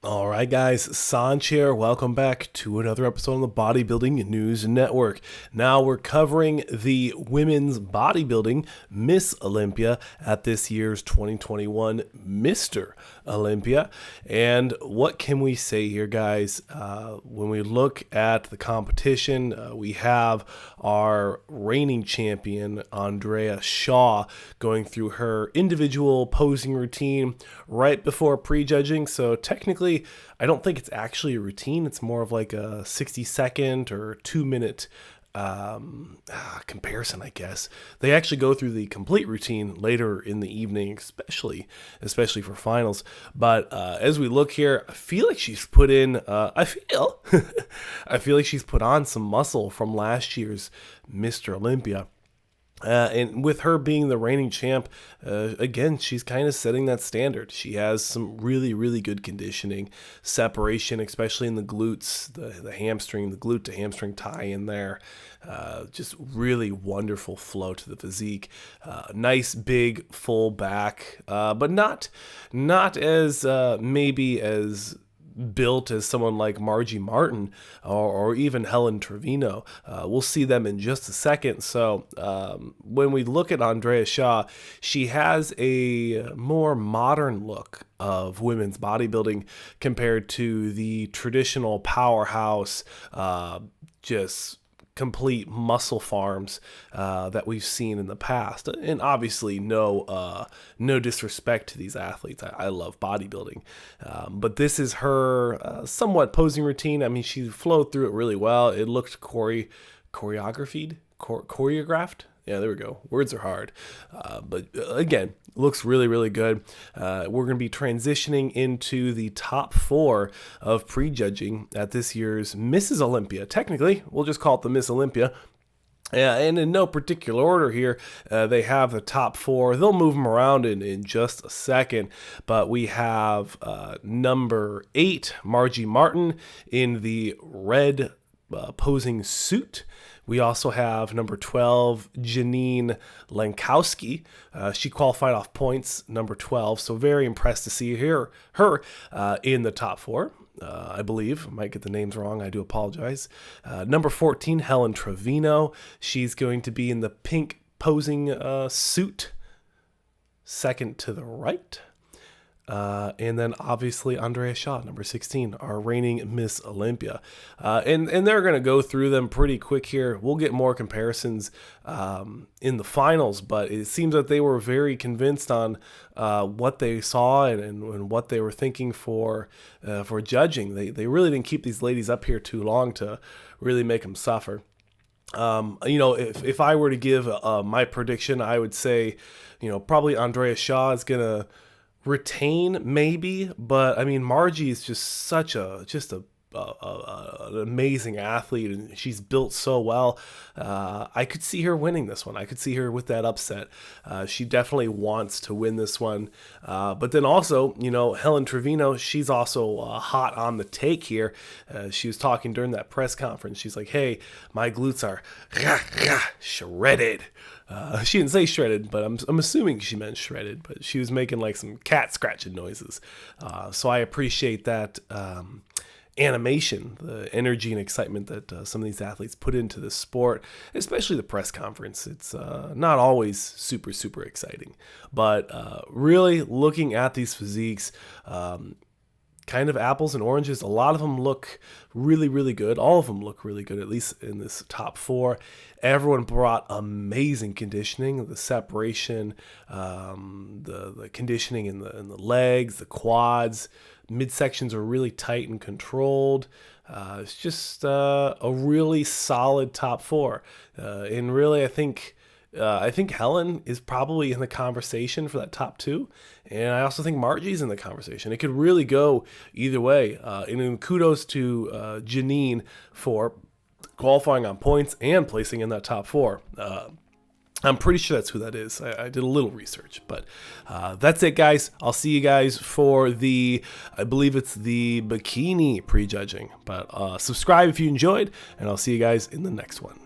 All right, guys, Sanch here. Welcome back to another episode on the Bodybuilding News Network. Now we're covering the women's bodybuilding Miss Olympia at this year's 2021 Mr. Olympia. And what can we say here, guys? When we look at the competition, we have our reigning champion, Andrea Shaw, going through her individual posing routine right before prejudging. So technically, I don't think it's actually a routine. It's more of like a 60-second or 2-minute comparison, I guess. They actually go through the complete routine later in the evening, especially for finals. But as we look here, I feel like she's put in. I feel like she's put on some muscle from last year's Mr. Olympia. And with her being the reigning champ, again, she's kind of setting that standard. She has some really, really good conditioning, separation, especially in the glutes, the hamstring, the glute to hamstring tie in there. Just really wonderful flow to the physique. Nice, big, full back, but not as maybe as built as someone like Margie Martin or even Helen Trevino. We'll see them in just a second. So when we look at Andrea Shaw, she has a more modern look of women's bodybuilding compared to the traditional powerhouse, just complete muscle farms that we've seen in the past. And obviously no disrespect to these athletes. I love bodybuilding, but this is her somewhat posing routine. I mean, she flowed through it really well. It looked choreographed. Yeah, there we go. Words are hard. But again, looks really, really good. We're going to be transitioning into the top 4 of prejudging at this year's Mrs. Olympia. Technically, we'll just call it the Miss Olympia. And in no particular order here, they have the top 4. They'll move them around in just a second. But we have number 8, Margie Martin, in the red posing suit. We also have number 12, Janine Lankowski. She qualified off points, number 12. So very impressed to see her in the top 4. I believe. I might get the names wrong. I do apologize. Number 14, Helen Trevino. She's going to be in the pink posing suit, second to the right. And then obviously Andrea Shaw, number 16, our reigning Miss Olympia. And they're going to go through them pretty quick here. We'll get more comparisons in the finals, but it seems that they were very convinced on what they saw and what they were thinking for judging. They really didn't keep these ladies up here too long to really make them suffer. If I were to give my prediction, I would say, probably Andrea Shaw is going to retain maybe, but I mean, Margie is just such an amazing athlete, and she's built so well. I could see her winning this one. I could see her with that upset. She definitely wants to win this one. But then also, Helen Trevino, she's also hot on the take here. She was talking during that press conference. She's like, hey, my glutes are shredded. She didn't say shredded, but I'm assuming she meant shredded, but she was making like some cat scratching noises. So I appreciate that animation, the energy and excitement that some of these athletes put into this sport, especially the press conference. It's not always super, super exciting, but really looking at these physiques, kind of apples and oranges. A lot of them look really, really good. All of them look really good, at least in this top 4. Everyone brought amazing conditioning, the separation, the conditioning in the legs, the quads. Midsections are really tight and controlled. It's just a really solid top 4. And really, I think Helen is probably in the conversation for that top 2. And I also think Margie's in the conversation. It could really go either way. And then kudos to Janine for qualifying on points and placing in that top 4. I'm pretty sure that's who that is. I did a little research, but that's it, guys. I'll see you guys for I believe it's the bikini prejudging. But subscribe if you enjoyed, and I'll see you guys in the next one.